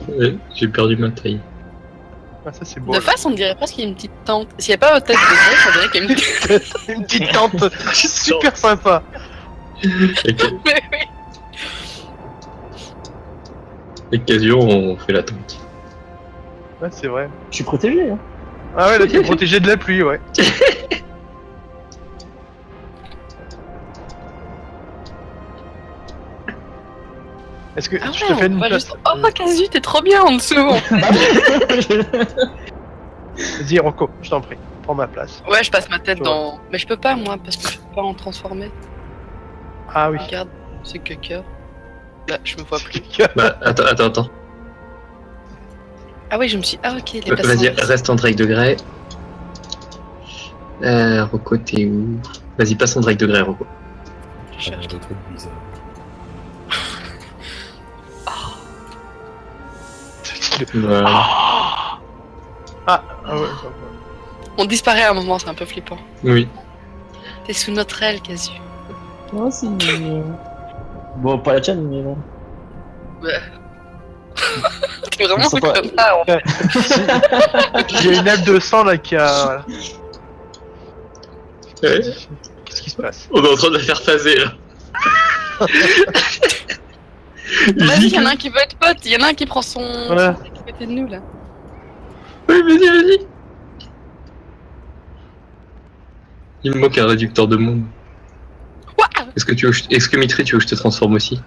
Ouais, j'ai perdu ma taille. Ah, ça c'est beau. De face, on dirait presque qu'il y a une petite tente. S'il n'y a pas votre tête de Drake, on dirait qu'il y a une petite... Une petite tente super sympa. Mais oui. L'occasion, on fait la tente. Ouais, c'est vrai. Je suis protégé, hein. Ah ouais, là t'es protégé de la pluie, ouais. Est-ce que Ah je ouais, te fais on une va place? juste... Oh, Casu, t'es trop bien en dessous. Vas-y, Rocco, je t'en prie, prends ma place. Ouais, je passe ma tête Tu dans... Mais je peux pas, moi, parce que je peux pas en transformer. Ah oui. Regarde, c'est que cœur. Là, je me vois plus. Bah, attends. Ah oui, je me suis... Ah ok, les Vas-y, passants. reste en Drake de Grey. Rocco, t'es où? Vas-y, passe en Drake de Grey, Rocco. Je cherche. Des trucs bizarres. Voilà. Ah ouais. On disparaît à un moment, c'est un peu flippant. Oui. T'es sous notre aile, Casu. Non, c'est mignon. Bon, pas la tienne, mais bon. Ouais. T'es vraiment Ils sont un pas- connard. Il y a une aile de sang là qui a... Ouais. Qu'est-ce qui se passe? On est en train de la faire phaser, là. Vas-y, y'en a un qui veut être pote, y'en a un qui prend son... Ouais. son truc à côté de nous, là. Oui, vas-y. Il me manque un réducteur de monde. Ouah. Est-ce que Mitri, tu veux que je te transforme aussi?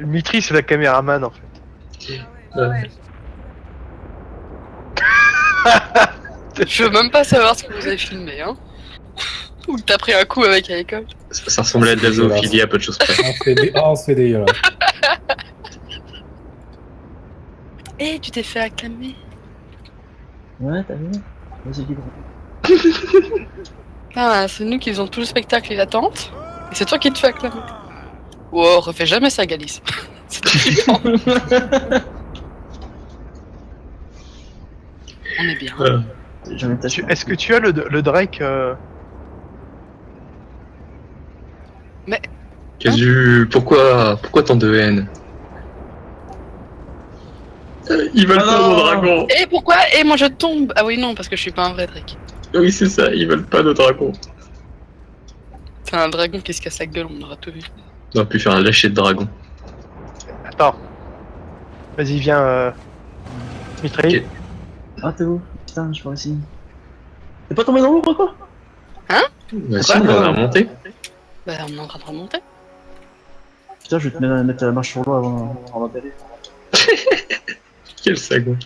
Mitri, c'est la caméraman en fait. Je veux même pas savoir ce que vous avez filmé, hein. Ou que t'as pris un coup avec à l'école. Ça ressemblait à de la zoophilie à peu de choses près. On se fait dégueulasse. Eh, tu t'es fait acclamer. Ouais, t'as vu? Vas-y, libre. Ah, c'est nous qui faisons tout le spectacle et l'attente. Et c'est toi qui te fais acclamer. Wow, refais jamais ça, Galice. C'est trop flippant. On est bien. J'en ai tâché. Est-ce que tu as le Drake Casu, pourquoi tant de haine? Ils veulent pas non. mon dragon. Et pourquoi? Et moi je tombe. Ah oui, non, parce que je suis pas un vrai Drake. Oui, c'est ça, ils veulent pas de dragon. C'est un dragon qui se casse la gueule, on aura tout vu. On aurait pu faire un lâcher de dragon. Attends. Vas-y, viens, Mitri. Ok. Ah, t'es où? Putain, je vois ici. T'es pas tombé dans l'eau, quoi? Bah si, on va remonter. Bah, on est en train de remonter. Putain, je vais te mettre la marche sur l'eau avant d'atterrir. Quel sagon.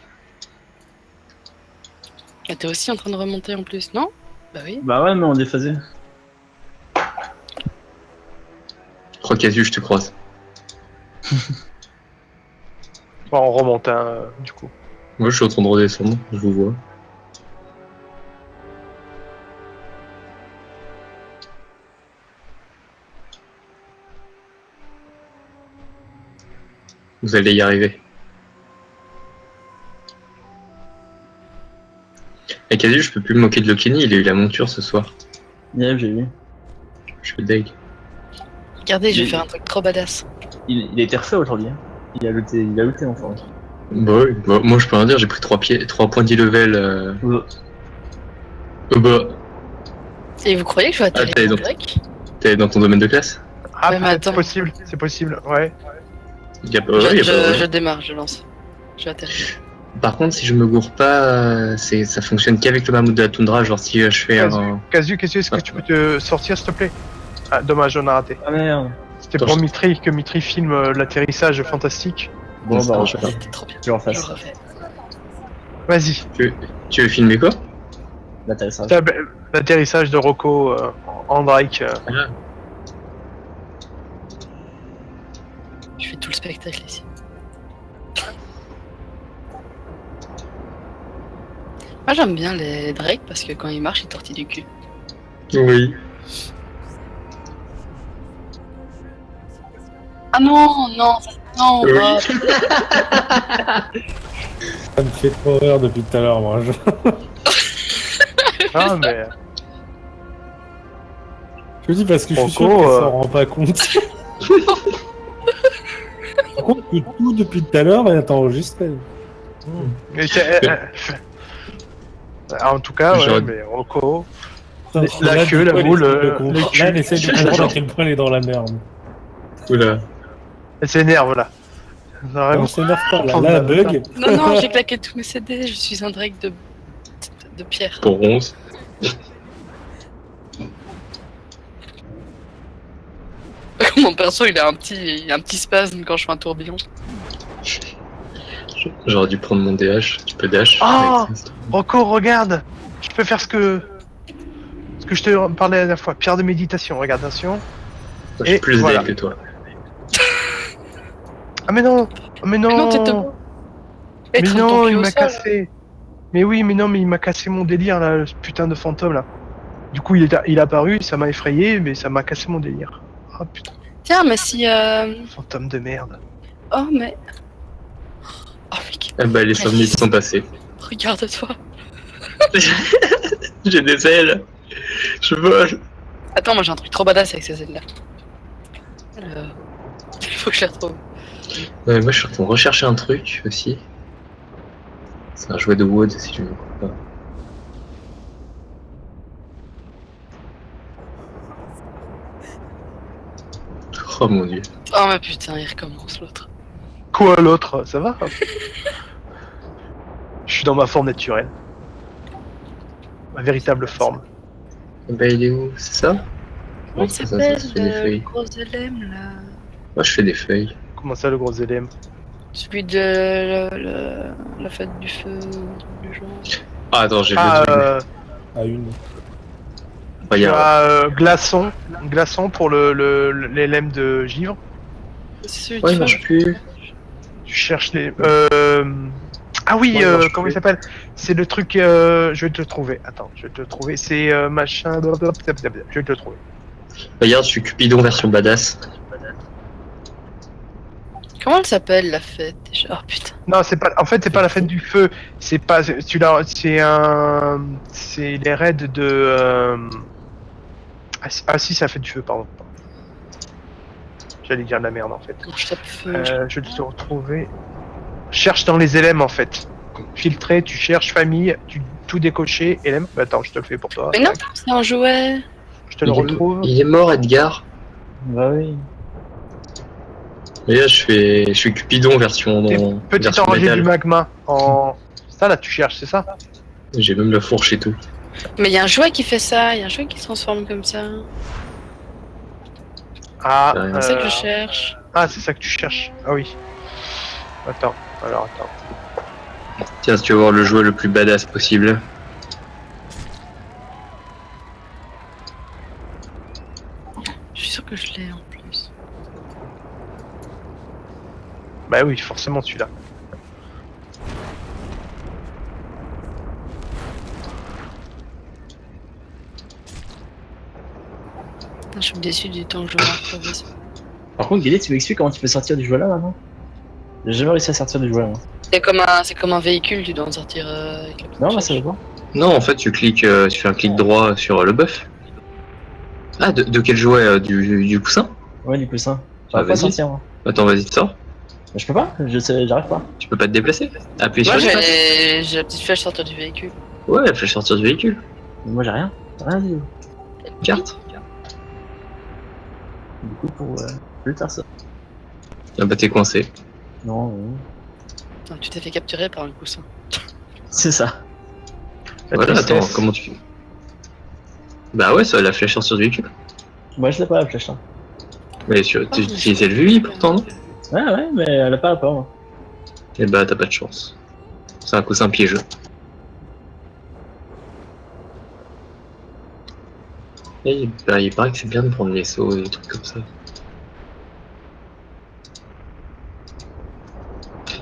Ah, t'es aussi en train de remonter en plus, non? Bah oui. Bah ouais, mais on est déphasé. Crois Casu, je te croise. Bon, on remonte, du coup. Moi, je suis en train de redescendre, je vous vois. Vous allez y arriver. Et Casu, je peux plus me moquer de Lokini, il a eu la monture ce soir. Yeah, j'ai vu. Je suis deg. Regardez, je vais Il- faire un truc trop badass. Il a été refait aujourd'hui. Hein. Il a looté enfin. Bah oui, bah, moi je peux rien dire, j'ai pris 3 points d'e-level. Bah, Et vous croyez que je vais atterrir t'es en dans- grec? t'es dans ton domaine de classe? Ah, Ouais, mais peut-être, attends. c'est possible, ouais. Y a pas, ouais, y a pas- Je démarre, je lance. Je vais atterrir. Par contre, si je me gourre pas, ça fonctionne qu'avec le mammouth de la toundra. Genre, si je fais un. Casu, est-ce que tu peux te sortir, s'il te plaît? Ah, dommage, on a raté. Ah merde. C'était Attends, pour je- Mitri, que Mitri filme l'atterrissage fantastique. Bon, Ça bah, marche pas. C'était trop bien. je le Je refasse. le refais. Vas-y. Tu veux filmer quoi? L'atterrissage. L'atterrissage de Rocco en Drake. Je fais tout le spectacle ici. Moi j'aime bien les Drake parce que quand ils marchent, ils tortillent du cul. Oui. Ah non, non, non, Oui. bah, Ça me fait trop rire depuis tout à l'heure, moi. Ah, mais. Je dis parce que je suis sûr Rocco, qu'elle s'en rend pas compte. Par contre, que tout depuis tout à l'heure est enregistré. mais en tout cas, ouais, J'aurais- mais Rocco. Putain, La là, queue, du la coup, elle boule, essaie de le comprendre- cul. Là, elle essaie de comprendre à quel point elle est dans la merde. Oula. Elle s'énerve là. On s'énerve pas, là. Oh, Là, bah, bug. non, non, j'ai claqué tous mes CD, je suis un Drake de pierre. Pour 11. Mon perso, il a un petit spasme quand je fais un tourbillon. J'aurais dû prendre mon DH. Tu peux dash. Ah avec ça. Rocco, regarde. Je peux faire ce que je te parlais la dernière fois. Pierre de méditation. Regarde, attention. Je suis Et plus voilà. DL que toi. Ah mais non. Mais non. Mais non, t'es debout. Mais Et trempe ton non, cul il au m'a sol. cassé. Mais oui, mais non, mais il m'a cassé mon délire là, ce putain de fantôme là. Du coup, il est apparu, ça m'a effrayé, mais ça m'a cassé mon délire. Oh putain, Tiens, mais si. fantôme de merde. Oh, mais. Oh, mec, Ah bah, les 5 minutes sont passées. regarde-toi. J'ai des ailes. Je vole. Attends, moi j'ai un truc trop badass avec ces ailes-là. Il faut que je la retrouve. Ouais, moi, je suis en train de rechercher un truc aussi. C'est un jouet de Wood, si tu me comprends pas. Oh mon dieu. Oh, mais putain, il recommence l'autre. Quoi l'autre, ça va? Je suis dans ma forme naturelle. Ma véritable forme. Bah, il est où? C'est ça? Comment il Ça, s'appelle ça se fait des le feuilles. gros LM là? Moi, je fais des feuilles. Comment ça le gros LM? Celui de la fête du feu, du genre. Ah, attends, j'ai Ah, le truc. À une. Bah, il y tu a- as glaçon pour le LM de givre. C'est celui Ouais, de il marche plus. Tu cherches les. Ah oui, Ouais, il marche comment il plus. s'appelle? C'est le truc. Je vais te le trouver. Attends, je vais te le trouver. C'est machin. Je vais te le trouver. Regarde, je suis Cupidon version badass. Comment elle s'appelle la fête déjà? Oh putain. Non, c'est pas. En fait, c'est pas la fête du feu. C'est pas. Tu l'as. C'est un. C'est les raids de. Ah si, c'est la fête du feu, pardon. J'allais dire de la merde en fait. Quand je tape feu. Je vais te retrouver. Cherche dans les LM en fait. Filtrer, tu cherches famille, tu tout décocher, LM. Bah, attends, je te le fais pour toi. Mais non, c'est un jouet. Je te le retrouve. Il est mort, Edgar. Bah oui. Mais là, je suis Cupidon version. Petit version enragé métal. du magma en. Ça là, tu cherches, c'est ça? J'ai même la fourche et tout. Mais il y a un jouet qui fait ça, il y a un jouet qui se transforme comme ça. Ah, Ouais. C'est ça que je cherche. ah, c'est ça que tu cherches. Ah oui. Attends, alors attends. Tiens, si tu veux voir le jouet le plus badass possible. Je suis sûr que je l'ai en plus. Bah oui, forcément celui-là. Putain, je suis déçu du temps que je vais retrouver ça. Par contre, Guillet, tu m'expliques comment tu peux sortir du jeu là maintenant? J'ai jamais réussi à sortir du jeu là. moi. C'est comme un véhicule, tu dois en sortir avec la petite Non, bah flèche. ça va pas. Non, en fait, tu cliques, tu fais un clic droit sur le buff. Ah, de quel jouet? Du coussin? Ouais, du coup ça. Ah, J'arrive pas à vas-y. sortir moi. Attends, vas-y, sors. Bah, je peux pas, j'arrive pas. Tu peux pas te déplacer? Appuie Moi sur le j'ai la petite flèche sortir du véhicule. Ouais, fais sortir du véhicule. Mais moi j'ai rien. Rien du tout. Carte. Du coup, pour plus faire ça. Ah bah, t'es coincé. Non, non. Putain, tu t'es fait capturer par un coussin. C'est ça. La Voilà, attends, tristesse. comment tu... Bah ouais, ça la flèche sur du véhicule. Moi, je l'ai pas la flèche. Hein. Mais tu utilisais le VUI pourtant, non? Ouais, mais elle a pas rapport. Hein. Et bah t'as pas de chance. C'est un coussin piégeux. Et bah, il paraît que c'est bien de prendre les sauts et des trucs comme ça.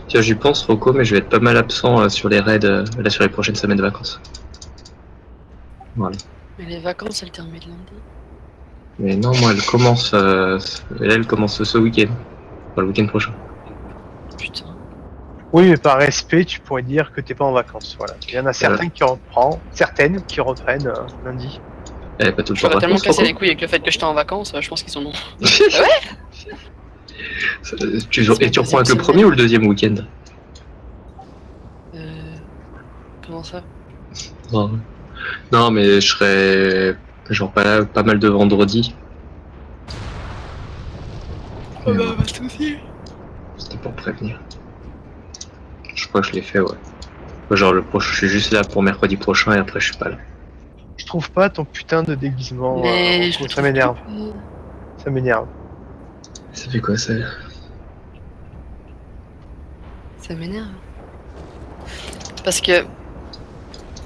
Tiens, j'y pense, Rocco, mais je vais être pas mal absent sur les raids, là sur les prochaines semaines de vacances. Voilà. Mais les vacances, elles terminent lundi. Mais non, moi, elle commence ce week-end. Enfin, le week-end prochain. Putain. Oui, mais par respect, tu pourrais dire que t'es pas en vacances. Voilà. Il y en a certaines qui reprennent lundi. Elle est pas tout le temps en J'aurais tellement vacances, cassé les Rocco. couilles avec le fait que j'étais en vacances, je pense qu'ils en ont. Et tu reprends avec le premier ou le deuxième week-end? Comment ça? Non. Non, mais je serais genre pas mal de vendredi. Oh bah, pas de soucis. C'était pour prévenir. Je crois que je l'ai fait, ouais. Genre le prochain, je suis juste là pour mercredi prochain et après je suis pas là. Je trouve pas ton putain de déguisement. Mais Rocco, ça m'énerve. Ça m'énerve. Ça fait quoi ça? Ça m'énerve. Parce que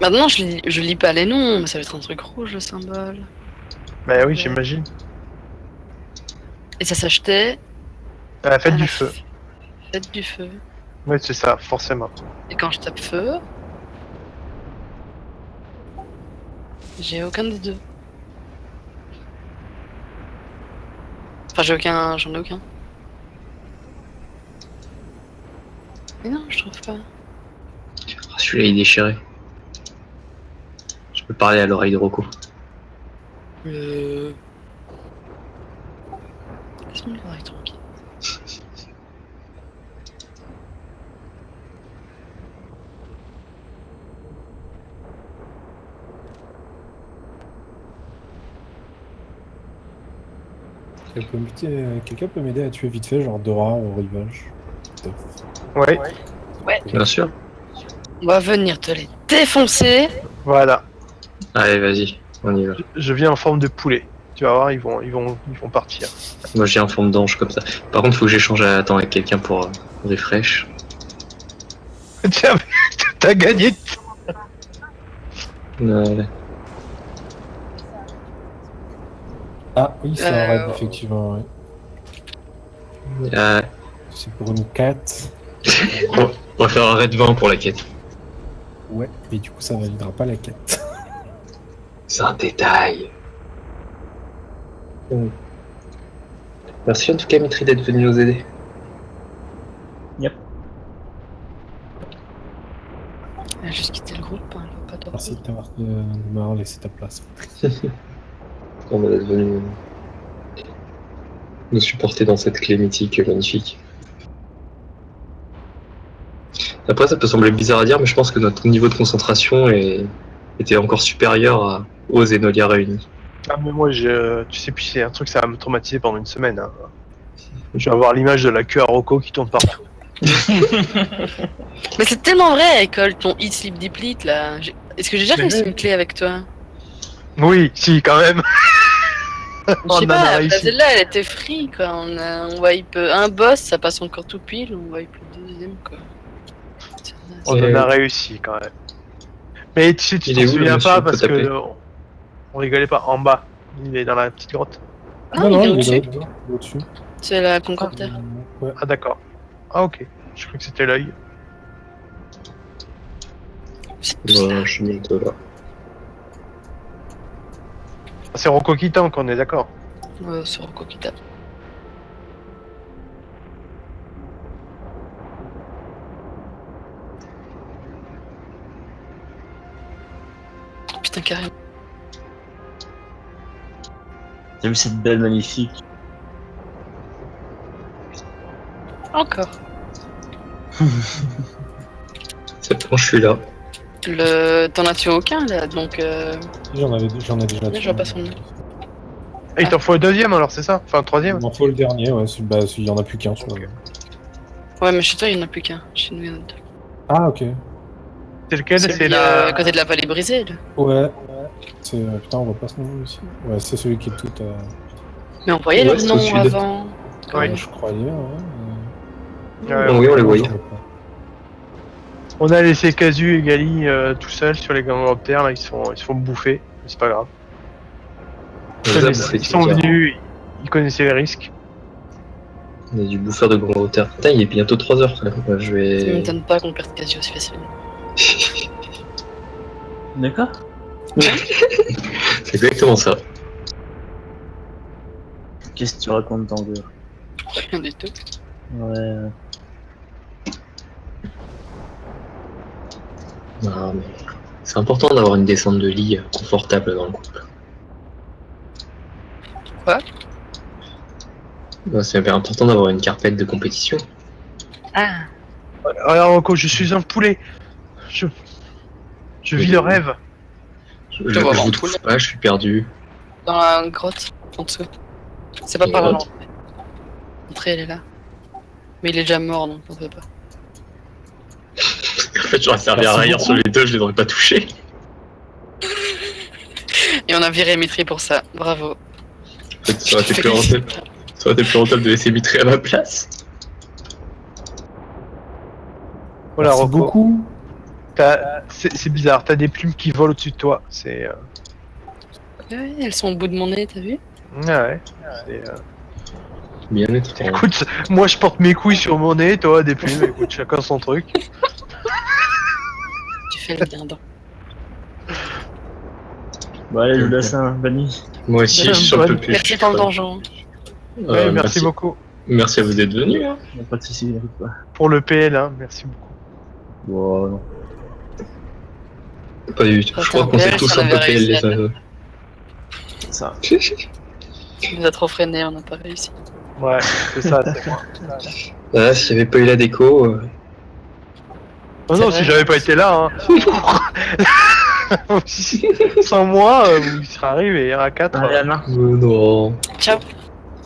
maintenant je lis pas les noms, mais ça va être un truc rouge le symbole. Bah oui, j'imagine. Et ça s'achetait À la fête à du la feu. Fête du feu. Ouais, c'est ça, forcément. Et quand je tape feu, j'ai aucun des deux. Enfin, j'en ai aucun. Mais non, je trouve pas. Ah, celui-là il est déchiré. Je peux parler à l'oreille de Rocco. Laisse-moi le voir tranquille. Quelqu'un peut m'aider à tuer vite fait, genre Dora au rivage. Ouais, Bien sûr. On va venir te les défoncer. voilà. Allez, vas-y, on y va. Je viens en forme de poulet. Tu vas voir, ils vont partir. Moi j'ai un forme d'ange comme ça. Par contre, faut que j'échange avec quelqu'un pour refresh. Tiens, t'as gagné. Ouais. Ah oui, c'est un raid, effectivement, ouais. C'est pour une quête. On va faire un raid 20 pour la quête. Ouais, mais du coup ça validera pas la quête. C'est un détail. Merci en tout cas Mitri d'être venu nous aider. Elle a juste quitté le groupe, hein, elle va pas dormir. Merci de m'avoir laissé ta place. On va d'être venu nous supporter dans cette clé mythique magnifique. Après ça peut sembler bizarre à dire, mais je pense que notre niveau de concentration était encore supérieur aux Zenolia réunis. Ah mais moi, tu sais, puis c'est un truc, ça va me traumatiser pendant une semaine. Hein. Je vais avoir l'image de la queue à Rocco qui tourne partout. Mais c'est tellement vrai à l'école, ton Eat Sleep Deplete là. Est-ce que j'ai déjà Mais réussi oui. une clé avec toi? Oui, si, quand même. Je On sais en pas, a la réussi. celle-là elle était free quoi. On wipe un boss, ça passe encore tout pile, on wipe le deuxième quoi. On en a réussi quand même. Mais tu sais, tu Il t'en est où, le souviens monsieur pas que parce t'as tapé que on rigolait pas en bas. Il est dans la petite grotte. Non, il est il au-dessus. est au-dessus. C'est la concordère. Ouais. Ah d'accord. Ah ok. Je crois que c'était l'œil. C'est tout ça. Voilà, je suis bientôt là. Ah, c'est Rocco qui tank, on est d'accord. C'est Rocco qui tape. Putain, carrément. T'as vu cette belle magnifique? Encore. C'est bon, je suis là. T'en as tué aucun là, donc J'en ai déjà je vois pas son nom. Ah, il t'en faut le deuxième alors, c'est ça? Enfin, le troisième? Il m'en faut le dernier, ouais. Il y en a plus qu'un. Ok. Ouais, mais chez toi, il n'y en a plus qu'un. Chez nous, il y en a deux. Ah, ok. C'est lequel? Celui, C'est la. à côté de la vallée brisée, là. Ouais. C'est... putain, on voit pas ce nom aussi. Ouais, c'est celui qui est tout... Mais on voyait Ouais, le c'est au nom sud. avant. Ouais. je croyais, ouais. Ouais, Oui, on les voyait. Je vois pas. On a laissé Casu et Gali tout seuls sur les gangoptères, là, ils se font bouffer, mais c'est pas grave. Ils sont venus, ils connaissaient les risques. On a du bouffeur de gros hauteur. Putain, il est bientôt 3h. Je Ça ne vais. m'étonne pas qu'on perde quasi aussi facilement. D'accord. C'est exactement ça. Qu'est-ce que tu racontes, Tango? Rien du tout. Ouais. Non, mais c'est important d'avoir une descente de lit confortable dans le groupe. Quoi? C'est important d'avoir une carpette de compétition. Ah, Alors, Rocco, je suis un poulet. Je vis le rêve. Je te vois vous en trouve poulet. pas, je suis perdu. dans la grotte, en dessous. C'est pas Une par là grotte. l'entrée. L'entrée, elle est là. Mais il est déjà mort, donc on peut pas. En fait, j'aurais servi à rien sur les deux, je les aurais pas touchés. Et on a viré Mitri pour ça. Bravo. En fait, ça aurait été plus rentable. Ça aurait été plus rentable de laisser Mitri à ma place. Voilà, Merci Rocco. beaucoup. C'est bizarre, t'as des plumes qui volent au-dessus de toi. C'est. Ouais, elles sont au bout de mon nez, t'as vu? Ouais. C'est, Bien étrange. Écoute, moi je porte mes couilles sur mon nez, toi des plumes. Écoute, chacun son truc. Tu fais le bien, donc. Bon, allez, le dessin, banni. Moi aussi, je suis un peu plus. Merci pour le donjon. Ouais, merci beaucoup. Merci à vous d'être venus. Hein. Y'a pas de soucis, n'écoute pas. Pour le PL, hein, merci beaucoup. Bon, non. Pas du tout. Je crois qu'on s'est tous un peu PL les uns. Ça. On nous a trop freiné, on n'a pas réussi. Ouais, c'est ça, c'est moi. Ah, s'il n'y avait pas eu la déco. Oh C'est non, vrai. si j'avais pas été là, hein. Sans moi, il serait arrivé, il y en a 4. Allez, Anna. Non. Ciao.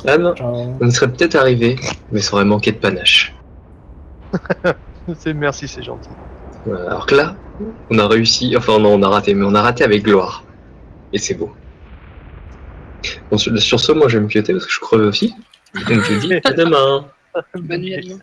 Ah non. Ciao. On serait peut-être arrivé, mais ça aurait manqué de panache. Merci, c'est gentil. Voilà, alors que là, on a réussi. Enfin, non, on a raté, mais on a raté avec gloire. Et c'est beau. Bon, sur ce, moi je vais me quitter parce que je creve aussi. Donc je dis à demain. Bonne nuit à demain.